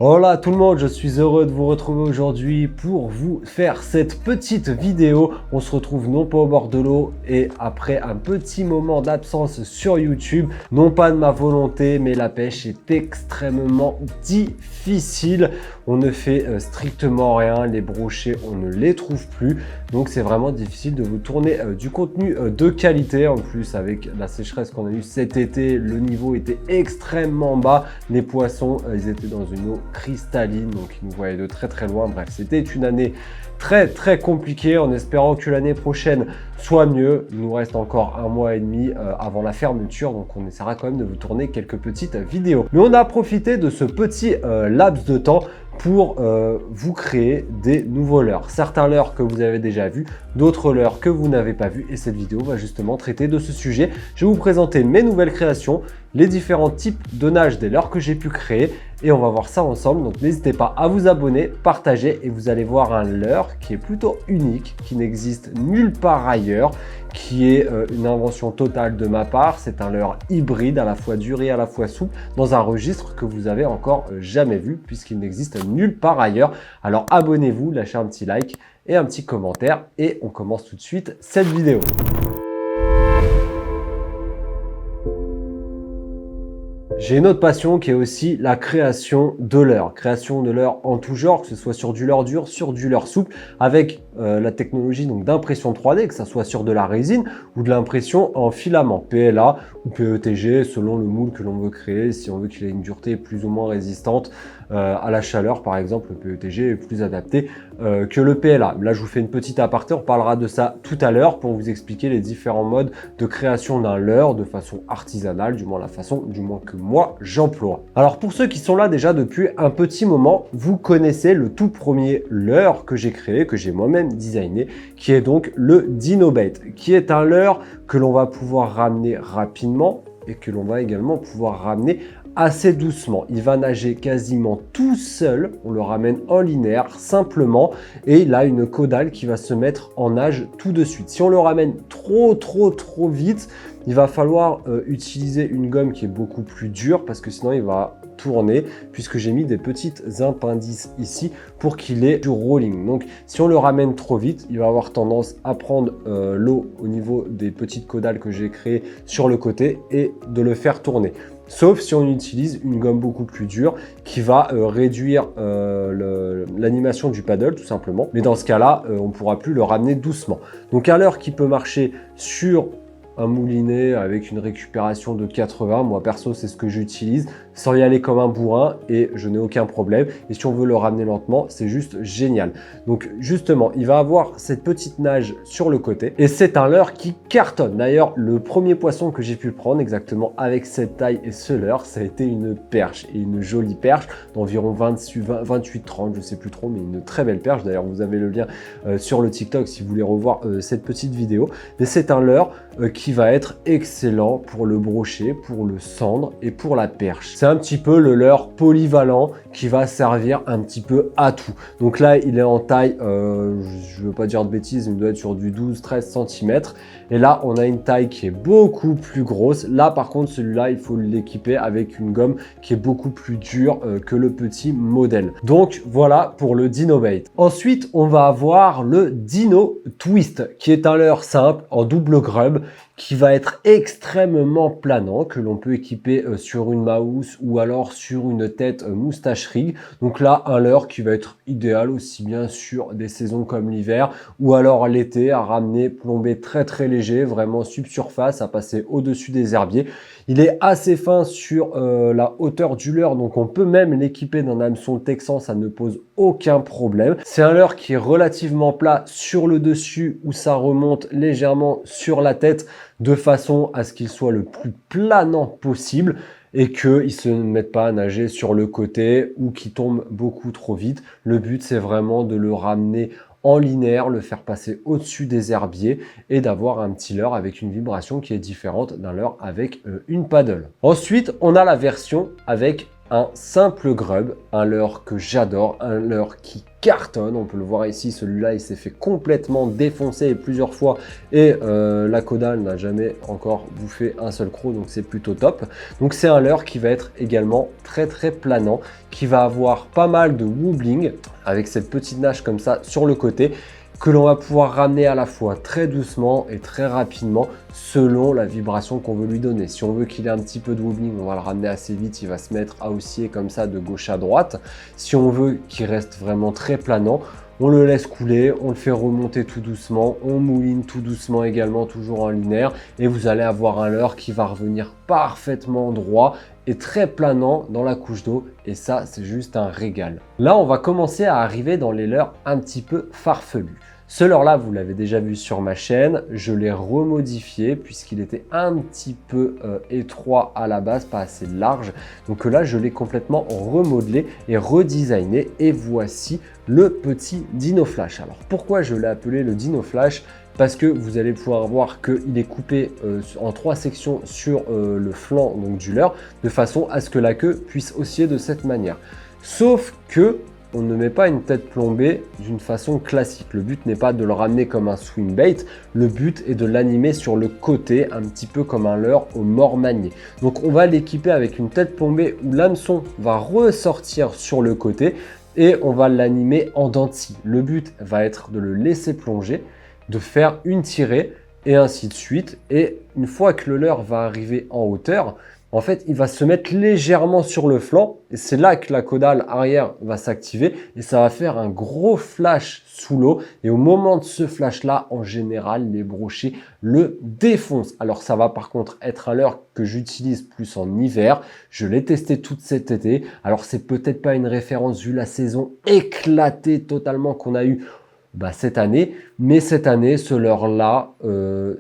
Hola tout le monde, je suis heureux de vous retrouver aujourd'hui pour vous faire cette petite vidéo. On se retrouve non pas au bord de l'eau et après un petit moment d'absence sur YouTube, non pas de ma volonté, mais la pêche est extrêmement difficile. On ne fait strictement rien, les brochets on ne les trouve plus, donc c'est vraiment difficile de vous tourner du contenu de qualité. En plus avec la sécheresse qu'on a eue cet été, le niveau était extrêmement bas, les poissons ils étaient dans une eau cristalline, donc ils nous voyaient de très très loin. Bref, c'était une année très compliquée, en espérant que l'année prochaine soit mieux. Il nous reste encore un mois et demi avant la fermeture, donc on essaiera quand même de vous tourner quelques petites vidéos. Mais on a profité de ce petit laps de temps pour vous créer des nouveaux leurres. Certains leurres que vous avez déjà vus, d'autres leurres que vous n'avez pas vus, et cette vidéo va justement traiter de ce sujet. Je vais vous présenter mes nouvelles créations, les différents types de nage des leurres que j'ai pu créer, et on va voir ça ensemble. Donc n'hésitez pas à vous abonner, partager, et vous allez voir un leurre qui est plutôt unique, qui n'existe nulle part ailleurs, qui est une invention totale de ma part. C'est un leurre hybride, à la fois dur et à la fois souple, dans un registre que vous avez encore jamais vu, puisqu'il n'existe nulle part ailleurs. Alors abonnez-vous, lâchez un petit like et un petit commentaire, et on commence tout de suite cette vidéo. J'ai une autre passion qui est aussi la création de leurres. Création de leurres en tout genre, que ce soit sur du leurre dur, sur du leurre souple, avec la technologie d'impression 3D, que ce soit sur de la résine ou de l'impression en filament, PLA ou PETG, selon le moule que l'on veut créer. Si on veut qu'il ait une dureté plus ou moins résistante à la chaleur, par exemple, le PETG est plus adapté que le PLA. Là, je vous fais une petite aparté, on parlera de ça tout à l'heure pour vous expliquer les différents modes de création d'un leurre de façon artisanale, du moins la façon que moi j'emploie. Alors pour ceux qui sont là déjà depuis un petit moment, vous connaissez le tout premier leurre que j'ai créé, que j'ai moi-même designé, qui est donc le Dinobait, qui est un leurre que l'on va pouvoir ramener rapidement et que l'on va également pouvoir ramener assez doucement. Il va nager quasiment tout seul, on le ramène en linéaire simplement, et il a une caudale qui va se mettre en nage tout de suite. Si on le ramène trop vite, il va falloir utiliser une gomme qui est beaucoup plus dure, parce que sinon il va tourner, puisque j'ai mis des petites appendices ici pour qu'il ait du rolling. Donc si on le ramène trop vite, il va avoir tendance à prendre l'eau au niveau des petites caudales que j'ai créées sur le côté et de le faire tourner. Sauf si on utilise une gomme beaucoup plus dure qui va réduire l'animation du paddle tout simplement. Mais dans ce cas-là, on ne pourra plus le ramener doucement. Donc un leurre qui peut marcher sur un moulinet avec une récupération de 80, moi perso c'est ce que j'utilise, sans y aller comme un bourrin, et je n'ai aucun problème. Et si on veut le ramener lentement, c'est juste génial. Donc justement, il va avoir cette petite nage sur le côté, et c'est un leurre qui cartonne. D'ailleurs, le premier poisson que j'ai pu prendre exactement avec cette taille et ce leurre, ça a été une perche, et une jolie perche d'environ 28-30, je sais plus trop, mais une très belle perche. D'ailleurs, vous avez le lien sur le TikTok si vous voulez revoir cette petite vidéo. Mais c'est un leurre qui va être excellent pour le brochet, pour le cendre et pour la perche. C'est un petit peu le leurre polyvalent qui va servir un petit peu à tout. Donc là, il est en taille, je ne veux pas dire de bêtises, il doit être sur du 12-13 cm. Et là, on a une taille qui est beaucoup plus grosse. Là, par contre, celui-là, il faut l'équiper avec une gomme qui est beaucoup plus dure que le petit modèle. Donc voilà pour le Dinobait. Ensuite, on va avoir le Dino Twist, qui est un leurre simple en double grub, qui va être extrêmement planant, que l'on peut équiper sur une mousse ou alors sur une tête moustache rig. Donc là, un leurre qui va être idéal aussi bien sur des saisons comme l'hiver ou alors l'été, à ramener plombé très léger, vraiment subsurface, à passer au-dessus des herbiers. Il est assez fin sur la hauteur du leurre, donc on peut même l'équiper d'un hameçon texan, ça ne pose aucun problème. C'est un leurre qui est relativement plat sur le dessus, où ça remonte légèrement sur la tête, de façon à ce qu'il soit le plus planant possible et qu'il ne se mette pas à nager sur le côté ou qu'il tombe beaucoup trop vite. Le but, c'est vraiment de le ramener en linéaire, le faire passer au-dessus des herbiers et d'avoir un petit leurre avec une vibration qui est différente d'un leurre avec une paddle. Ensuite, on a la version avec un simple grub, un leurre que j'adore, un leurre qui cartonne. On peut le voir ici, celui-là il s'est fait complètement défoncer plusieurs fois et la caudale n'a jamais encore bouffé un seul croc, donc c'est plutôt top. Donc c'est un leurre qui va être également très planant, qui va avoir pas mal de wobbling avec cette petite nage comme ça sur le côté, que l'on va pouvoir ramener à la fois très doucement et très rapidement selon la vibration qu'on veut lui donner. Si on veut qu'il ait un petit peu de wobbling, on va le ramener assez vite, il va se mettre à osciller comme ça de gauche à droite. Si on veut qu'il reste vraiment très planant, on le laisse couler, on le fait remonter tout doucement, on mouline tout doucement également, toujours en linéaire, et vous allez avoir un leurre qui va revenir parfaitement droit et très planant dans la couche d'eau, et ça c'est juste un régal. Là on va commencer à arriver dans les leurres un petit peu farfelus. Ce leurre-là, vous l'avez déjà vu sur ma chaîne, je l'ai remodifié puisqu'il était un petit peu étroit à la base, pas assez large. Donc là, je l'ai complètement remodelé et redesigné. Et voici le petit Dino Flash. Alors pourquoi je l'ai appelé le Dino Flash? Parce que vous allez pouvoir voir qu'il est coupé en 3 sections sur le flanc donc, du leurre, de façon à ce que la queue puisse osciller de cette manière. Sauf que on ne met pas une tête plombée d'une façon classique. Le but n'est pas de le ramener comme un swing bait, le but est de l'animer sur le côté, un petit peu comme un leurre au mort manié. Donc on va l'équiper avec une tête plombée où l'hameçon va ressortir sur le côté et on va l'animer en dents de scie. Le but va être de le laisser plonger, de faire une tirée et ainsi de suite. Et une fois que le leurre va arriver en hauteur, en fait, il va se mettre légèrement sur le flanc et c'est là que la caudale arrière va s'activer et ça va faire un gros flash sous l'eau. Et au moment de ce flash-là, en général, les brochets le défoncent. Alors, ça va par contre être un leurre que j'utilise plus en hiver. Je l'ai testé tout cet été. Alors, c'est peut-être pas une référence vu la saison éclatée totalement qu'on a eue cette année, mais cette année, ce leurre-là,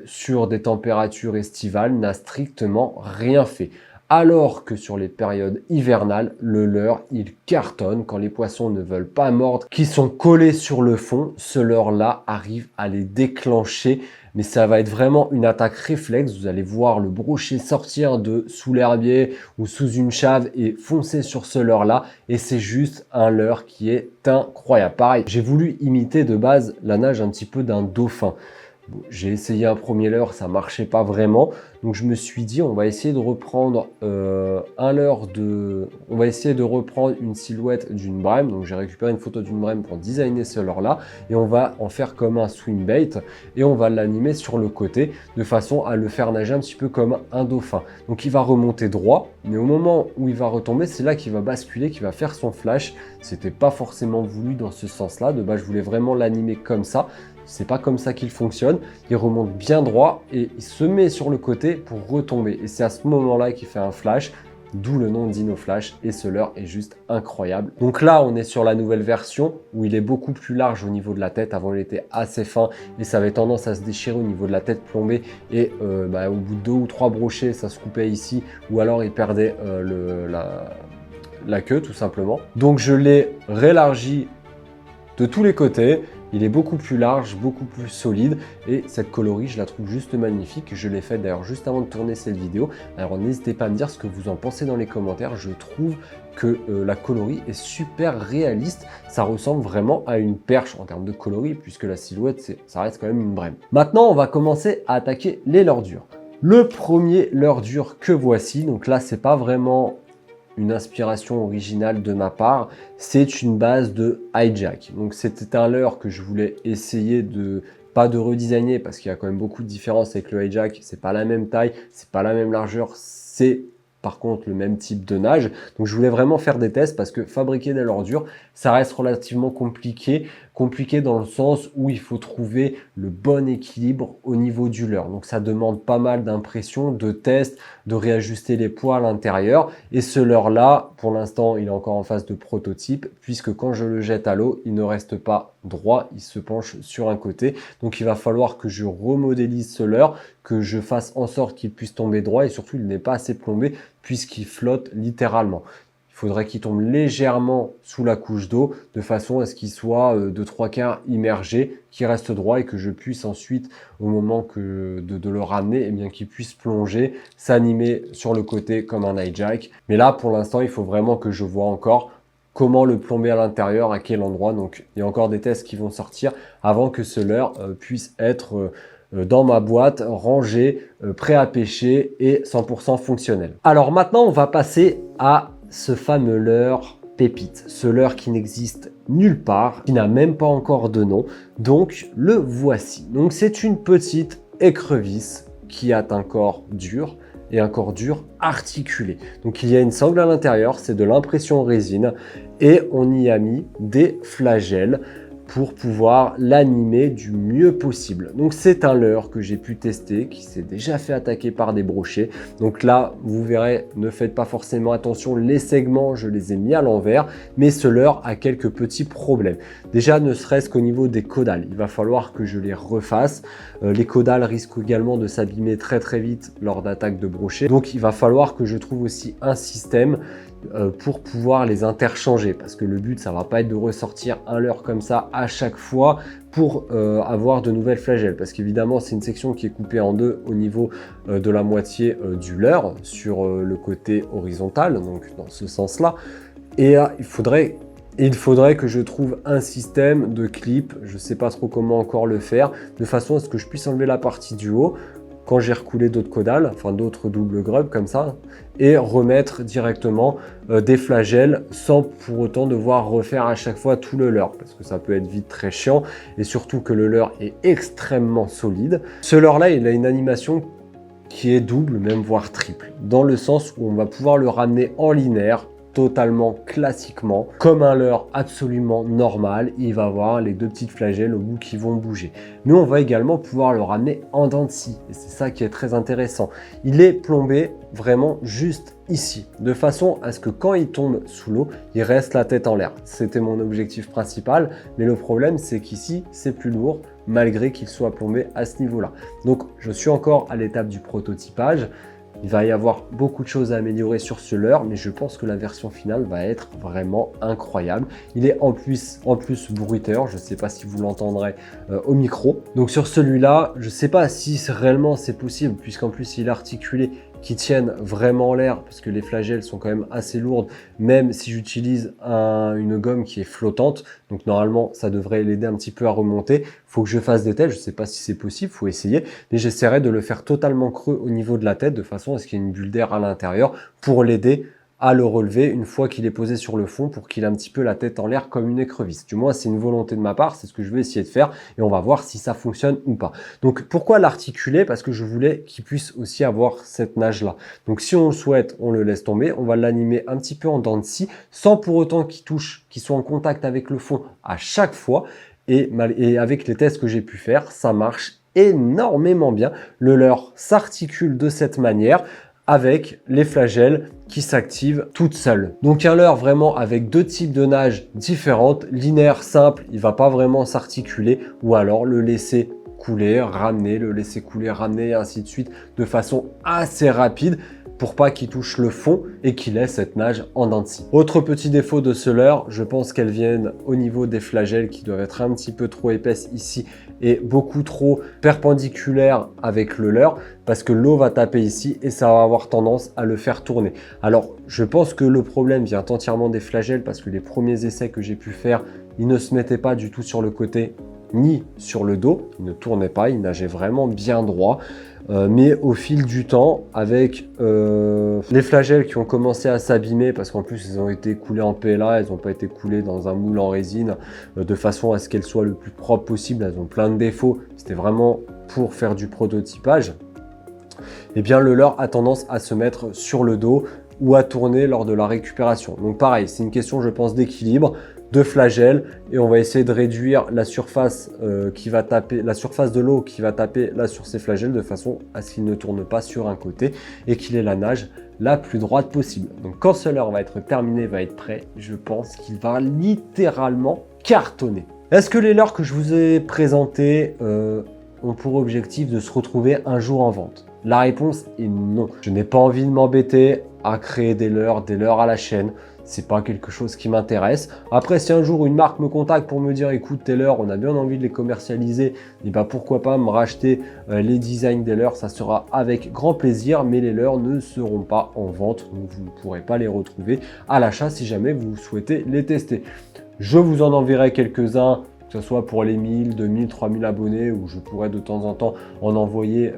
sur des températures estivales, n'a strictement rien fait. Alors que sur les périodes hivernales, le leurre, il cartonne quand les poissons ne veulent pas mordre, qui sont collés sur le fond, ce leurre-là arrive à les déclencher. Mais ça va être vraiment une attaque réflexe. Vous allez voir le brochet sortir de sous l'herbier ou sous une chave et foncer sur ce leurre-là. Et c'est juste un leurre qui est incroyable. Pareil, j'ai voulu imiter de base la nage un petit peu d'un dauphin. Bon, j'ai essayé un premier leurre, ça marchait pas vraiment. Donc je me suis dit, on va essayer de reprendre on va essayer de reprendre une silhouette d'une brème. Donc j'ai récupéré une photo d'une brème pour designer ce leurre-là. Et on va en faire comme un swing bait. Et on va l'animer sur le côté de façon à le faire nager un petit peu comme un dauphin. Donc il va remonter droit. Mais au moment où il va retomber, c'est là qu'il va basculer, qu'il va faire son flash. C'était pas forcément voulu dans ce sens-là. De base, je voulais vraiment l'animer comme ça. C'est pas comme ça qu'il fonctionne. Il remonte bien droit et il se met sur le côté pour retomber. Et c'est à ce moment-là qu'il fait un flash, d'où le nom Dino Flash. Et ce leurre est juste incroyable. Donc là, on est sur la nouvelle version où il est beaucoup plus large au niveau de la tête. Avant, il était assez fin et ça avait tendance à se déchirer au niveau de la tête plombée. Et au bout de 2 ou 3 brochets, ça se coupait ici ou alors il perdait la queue tout simplement. Donc je l'ai réélargi de tous les côtés. Il est beaucoup plus large, beaucoup plus solide et cette coloris, je la trouve juste magnifique. Je l'ai faite d'ailleurs juste avant de tourner cette vidéo. Alors n'hésitez pas à me dire ce que vous en pensez dans les commentaires. Je trouve que la coloris est super réaliste. Ça ressemble vraiment à une perche en termes de coloris puisque la silhouette, ça reste quand même une brème. Maintenant, on va commencer à attaquer les leurres durs. Le premier leurre dur que voici, donc là, c'est pas vraiment une inspiration originale de ma part, c'est une base de hijack. Donc c'était un leurre que je voulais essayer pas de redesigner parce qu'il y a quand même beaucoup de différences avec le hijack. C'est pas la même taille, c'est pas la même largeur, c'est par contre le même type de nage. Donc je voulais vraiment faire des tests parce que fabriquer des leurres durs, ça reste relativement compliqué dans le sens où il faut trouver le bon équilibre au niveau du leurre. Donc ça demande pas mal d'impression, de tests, de réajuster les poids à l'intérieur. Et ce leurre-là, pour l'instant, il est encore en phase de prototype puisque quand je le jette à l'eau, il ne reste pas droit, il se penche sur un côté. Donc il va falloir que je remodélise ce leurre, que je fasse en sorte qu'il puisse tomber droit et surtout il n'est pas assez plombé puisqu'il flotte littéralement. Il faudrait qu'il tombe légèrement sous la couche d'eau de façon à ce qu'il soit de 3/4 immergé, qu'il reste droit et que je puisse ensuite, au moment de le ramener, eh bien qu'il puisse plonger, s'animer sur le côté comme un hijack. Mais là, pour l'instant, il faut vraiment que je vois encore comment le plomber à l'intérieur, à quel endroit. Donc il y a encore des tests qui vont sortir avant que ce leurre puisse être dans ma boîte, rangé, prêt à pêcher et 100% fonctionnel. Alors maintenant, on va passer à ce fameux leurre pépite, ce leurre qui n'existe nulle part, qui n'a même pas encore de nom. Donc le voici. Donc c'est une petite écrevisse qui a un corps dur et un corps dur articulé. Donc il y a une sangle à l'intérieur, c'est de l'impression résine et on y a mis des flagelles pour pouvoir l'animer du mieux possible. Donc c'est un leurre que j'ai pu tester, qui s'est déjà fait attaquer par des brochets. Donc là, vous verrez, ne faites pas forcément attention, les segments, je les ai mis à l'envers, mais ce leurre a quelques petits problèmes. Déjà, ne serait-ce qu'au niveau des caudales, il va falloir que je les refasse. Les caudales risquent également de s'abîmer très vite lors d'attaques de brochets. Donc il va falloir que je trouve aussi un système pour pouvoir les interchanger, parce que le but ça va pas être de ressortir un leurre comme ça à chaque fois pour avoir de nouvelles flagelles, parce qu'évidemment c'est une section qui est coupée en deux au niveau de la moitié du leurre sur le côté horizontal, donc dans ce sens là, et il faudrait que je trouve un système de clip, je ne sais pas trop comment encore le faire, de façon à ce que je puisse enlever la partie du haut quand j'ai recoulé d'autres caudales, enfin d'autres doubles grubs comme ça, et remettre directement des flagelles sans pour autant devoir refaire à chaque fois tout le leurre, parce que ça peut être vite très chiant, et surtout que le leurre est extrêmement solide. Ce leurre-là, il a une animation qui est double, même voire triple, dans le sens où on va pouvoir le ramener en linéaire, totalement classiquement, comme un leurre absolument normal. Il va avoir les deux petites flagelles au bout qui vont bouger. Mais on va également pouvoir le ramener en dents de scie, et c'est ça qui est très intéressant. Il est plombé vraiment juste ici, de façon à ce que quand il tombe sous l'eau, il reste la tête en l'air. C'était mon objectif principal, mais le problème c'est qu'ici c'est plus lourd, malgré qu'il soit plombé à ce niveau-là. Donc je suis encore à l'étape du prototypage. Il va y avoir beaucoup de choses à améliorer sur ce leurre, mais je pense que la version finale va être vraiment incroyable. Il est en plus bruiteur, je ne sais pas si vous l'entendrez au micro. Donc sur celui-là, je ne sais pas si réellement c'est possible, puisqu'en plus il est articulé, qui tiennent vraiment l'air, parce que les flagelles sont quand même assez lourdes, même si j'utilise une gomme qui est flottante. Donc normalement, ça devrait l'aider un petit peu à remonter. Il faut que je fasse des tests, je ne sais pas si c'est possible, il faut essayer. Mais j'essaierai de le faire totalement creux au niveau de la tête, de façon à ce qu'il y ait une bulle d'air à l'intérieur pour l'aider à le relever une fois qu'il est posé sur le fond, pour qu'il ait un petit peu la tête en l'air comme une écrevisse. Du moins, c'est une volonté de ma part, c'est ce que je vais essayer de faire et on va voir si ça fonctionne ou pas. Donc, pourquoi l'articuler? Parce que je voulais qu'il puisse aussi avoir cette nage-là. Donc, si on le souhaite, on le laisse tomber. On va l'animer un petit peu en dents de scie, sans pour autant qu'il soit en contact avec le fond à chaque fois. Et avec les tests que j'ai pu faire, ça marche énormément bien. Le leurre s'articule de cette manière, avec les flagelles qui s'activent toutes seules. Donc un leurre vraiment avec deux types de nages différentes, linéaire simple, il va pas vraiment s'articuler, ou alors le laisser couler, ramener, le laisser couler, ramener, et ainsi de suite, de façon assez rapide, pour pas qu'il touche le fond et qu'il ait cette nage en dents de scie. Autre petit défaut de ce leurre, je pense qu'elles viennent au niveau des flagelles qui doivent être un petit peu trop épaisses ici et beaucoup trop perpendiculaires avec le leurre, parce que l'eau va taper ici et ça va avoir tendance à le faire tourner. Alors je pense que le problème vient entièrement des flagelles, parce que les premiers essais que j'ai pu faire, ils ne se mettaient pas du tout sur le côté ni sur le dos, il ne tournait pas, il nageait vraiment bien droit. Mais au fil du temps, avec les flagelles qui ont commencé à s'abîmer, parce qu'en plus ils ont été coulés en PLA, elles n'ont pas été coulées dans un moule en résine, de façon à ce qu'elles soient le plus propres possible, elles ont plein de défauts, c'était vraiment pour faire du prototypage, et bien le leurre a tendance à se mettre sur le dos ou à tourner lors de la récupération. Donc pareil, c'est une question je pense d'équilibre, de flagelles, et on va essayer de réduire la surface la surface de l'eau qui va taper là sur ces flagelles, de façon à ce qu'il ne tourne pas sur un côté et qu'il ait la nage la plus droite possible. Donc quand ce leurre va être terminé, va être prêt, je pense qu'il va littéralement cartonner. Est-ce que les leurres que je vous ai présentés ont pour objectif de se retrouver un jour en vente? La réponse est non. Je n'ai pas envie de m'embêter à créer des leurres à la chaîne. c'est pas quelque chose qui m'intéresse. Après, si un jour une marque me contacte pour me dire écoute tes leurres, on a bien envie de les commercialiser, et bah pourquoi pas me racheter les designs des leurres, ça sera avec grand plaisir, mais les leurres ne seront pas en vente, donc vous ne pourrez pas les retrouver à l'achat si jamais vous souhaitez les tester. Je vous en enverrai quelques-uns, que ce soit pour les 1000, 2000, 3000 abonnés, où je pourrais de temps en temps en envoyer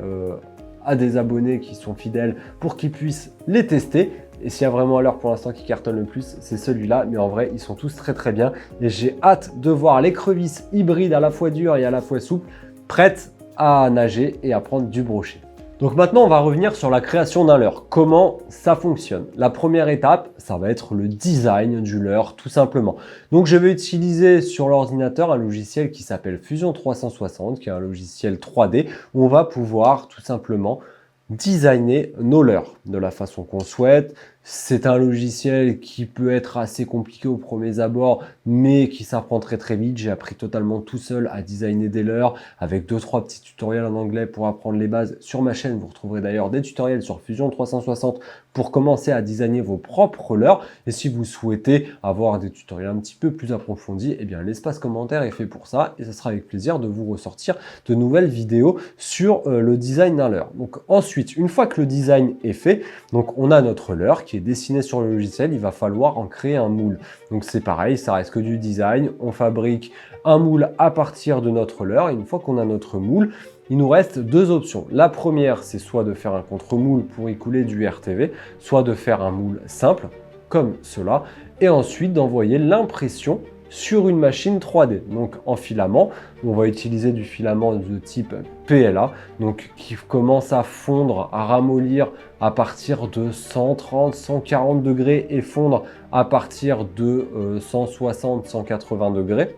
à des abonnés qui sont fidèles pour qu'ils puissent les tester. Et s'il y a vraiment un leurre pour l'instant qui cartonne le plus, c'est celui-là. Mais en vrai, ils sont tous très très bien. Et j'ai hâte de voir l'écrevisse hybride à la fois dure et à la fois souple, prête à nager et à prendre du brochet. Donc maintenant, on va revenir sur la création d'un leurre. Comment ça fonctionne? La première étape, ça va être le design du leurre, tout simplement. Donc je vais utiliser sur l'ordinateur un logiciel qui s'appelle Fusion 360, qui est un logiciel 3D, où on va pouvoir tout simplement designer nos leurres de la façon qu'on souhaite. C'est un logiciel qui peut être assez compliqué aux premiers abords, mais qui s'apprend très très vite. J'ai appris totalement tout seul à designer des leurres avec 2-3 petits tutoriels en anglais pour apprendre les bases sur ma chaîne. Vous retrouverez d'ailleurs des tutoriels sur Fusion 360 pour commencer à designer vos propres leurres. Et si vous souhaitez avoir des tutoriels un petit peu plus approfondis, eh bien l'espace commentaire est fait pour ça et ce sera avec plaisir de vous ressortir de nouvelles vidéos sur le design d'un leurre. Donc ensuite, une fois que le design est fait, donc on a notre leurre qui est dessiné sur le logiciel, il va falloir en créer un moule. Donc c'est pareil, ça reste que du design, on fabrique un moule à partir de notre leurre et une fois qu'on a notre moule, il nous reste deux options. La première, c'est soit de faire un contre-moule pour y couler du RTV, soit de faire un moule simple, comme cela, et ensuite d'envoyer l'impression sur une machine 3D. Donc en filament, on va utiliser du filament de type PLA, donc qui commence à fondre, à ramollir à partir de 130, 140 degrés et fondre à partir de 160, 180 degrés.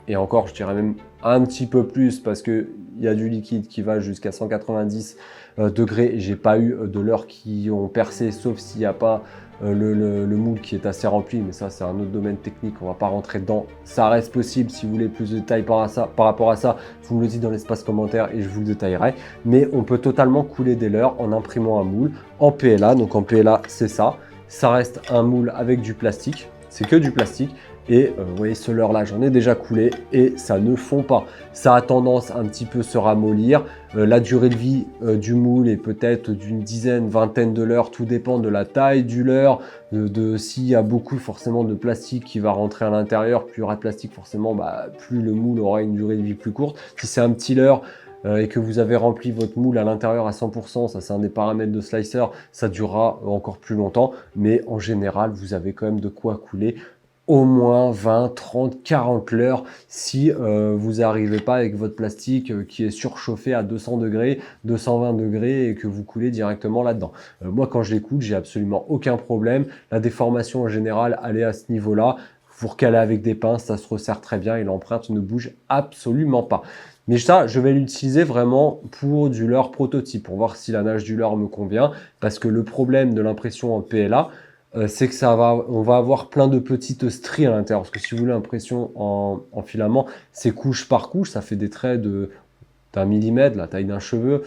Et encore, je dirais même un petit peu plus parce qu'il y a du liquide qui va jusqu'à 190 degrés. J'ai pas eu de leurres qui ont percé, sauf s'il n'y a pas le moule qui est assez rempli, mais ça c'est un autre domaine technique, on va pas rentrer dedans. Ça reste possible, si vous voulez plus de détails par rapport à ça, vous me le dites dans l'espace commentaire et je vous le détaillerai. Mais on peut totalement couler des leurres en imprimant un moule en PLA. Donc en PLA, c'est ça. Ça reste un moule avec du plastique, c'est que du plastique. Et vous voyez ce leurre là, j'en ai déjà coulé et ça ne fond pas. Ça a tendance un petit peu se ramollir. La durée de vie du moule est peut-être d'une dizaine, vingtaine de leurres. Tout dépend de la taille du leurre, s'il y a beaucoup forcément de plastique qui va rentrer à l'intérieur. Plus il y aura de plastique forcément, plus le moule aura une durée de vie plus courte. Si c'est un petit leurre et que vous avez rempli votre moule à l'intérieur à 100%, ça c'est un des paramètres de slicer, ça durera encore plus longtemps. Mais en général, vous avez quand même de quoi couler au moins 20, 30, 40 leurres si vous n'arrivez pas avec votre plastique qui est surchauffé à 200 degrés, 220 degrés et que vous coulez directement là-dedans. Moi, quand je les coule, j'ai absolument aucun problème. La déformation en général, elle est à ce niveau-là. Vous recalez avec des pinces, ça se resserre très bien et l'empreinte ne bouge absolument pas. Mais ça, je vais l'utiliser vraiment pour du leurre prototype, pour voir si la nage du leurre me convient. Parce que le problème de l'impression en PLA, c'est que on va avoir plein de petites stries à l'intérieur. Parce que si vous voulez l'impression en filament, c'est couche par couche, ça fait des traits d'un millimètre, la taille d'un cheveu,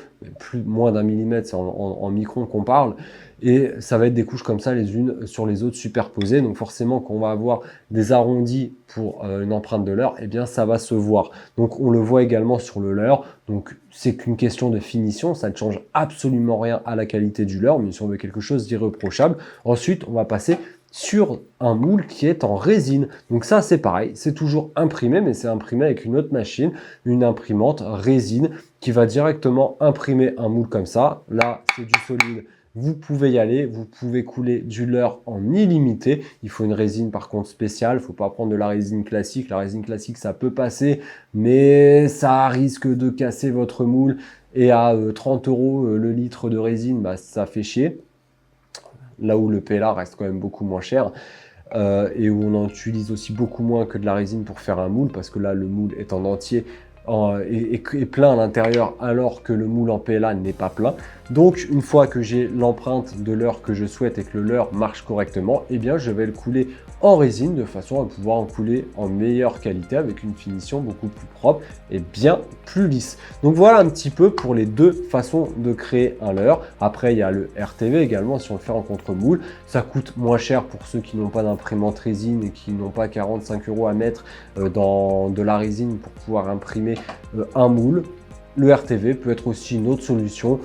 moins d'un millimètre, c'est en micron qu'on parle. Et ça va être des couches comme ça, les unes sur les autres superposées. Donc forcément, quand on va avoir des arrondis pour une empreinte de leurre, eh bien ça va se voir. Donc on le voit également sur le leurre. Donc c'est qu'une question de finition, ça ne change absolument rien à la qualité du leurre, mais si on veut quelque chose d'irréprochable. Ensuite, on va passer sur un moule qui est en résine. Donc ça, c'est pareil, c'est toujours imprimé, mais c'est imprimé avec une autre machine, une imprimante résine qui va directement imprimer un moule comme ça. Là, c'est du solide. Vous pouvez y aller, vous pouvez couler du leurre en illimité. Il faut une résine par contre spéciale, il ne faut pas prendre de la résine classique. La résine classique, ça peut passer, mais ça risque de casser votre moule. Et à 30 € le litre de résine, ça fait chier. Là où le PLA reste quand même beaucoup moins cher. Et où on en utilise aussi beaucoup moins que de la résine pour faire un moule, parce que là, le moule est en entier. est plein à l'intérieur alors que le moule en PLA n'est pas plein. Donc une fois que j'ai l'empreinte de leurre que je souhaite et que le leurre marche correctement, eh bien je vais le couler en résine de façon à pouvoir en couler en meilleure qualité avec une finition beaucoup plus propre et bien plus lisse. Donc voilà un petit peu pour les deux façons de créer un leurre. Après il y a le RTV également si on le fait en contre-moule. Ça coûte moins cher pour ceux qui n'ont pas d'imprimante résine et qui n'ont pas 45 € à mettre dans de la résine pour pouvoir imprimer un moule. Le RTV peut être aussi une autre solution.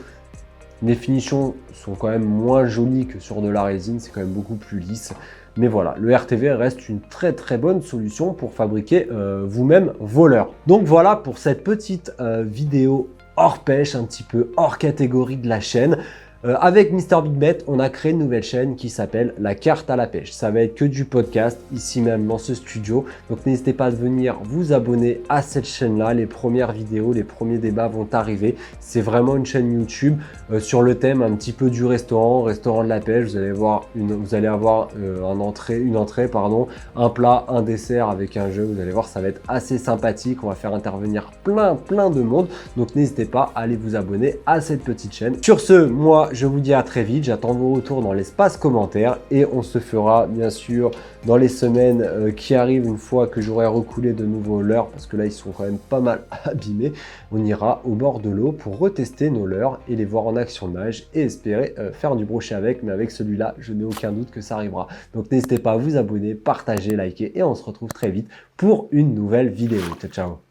Les finitions sont quand même moins jolies que sur de la résine, c'est quand même beaucoup plus lisse. Mais voilà, le RTV reste une très bonne solution pour fabriquer vous-même vos leurres. Donc voilà pour cette petite vidéo hors pêche, un petit peu hors catégorie de la chaîne. Avec MrBigBet, on a créé une nouvelle chaîne qui s'appelle La Carte à la Pêche. Ça va être que du podcast, ici même dans ce studio. Donc n'hésitez pas à venir vous abonner à cette chaîne-là. Les premières vidéos, les premiers débats vont arriver. C'est vraiment une chaîne YouTube sur le thème un petit peu du restaurant de la pêche. Vous allez avoir une entrée, un plat, un dessert avec un jeu. Vous allez voir, ça va être assez sympathique. On va faire intervenir plein de monde. Donc n'hésitez pas à aller vous abonner à cette petite chaîne. Sur ce, moi, je vous dis à très vite, j'attends vos retours dans l'espace commentaire et on se fera bien sûr dans les semaines qui arrivent une fois que j'aurai recoulé de nouveaux leurres parce que là ils sont quand même pas mal abîmés. On ira au bord de l'eau pour retester nos leurres et les voir en action de nage et espérer faire du brochet avec, mais avec celui-là je n'ai aucun doute que ça arrivera. Donc n'hésitez pas à vous abonner, partager, liker et on se retrouve très vite pour une nouvelle vidéo. Ciao ciao.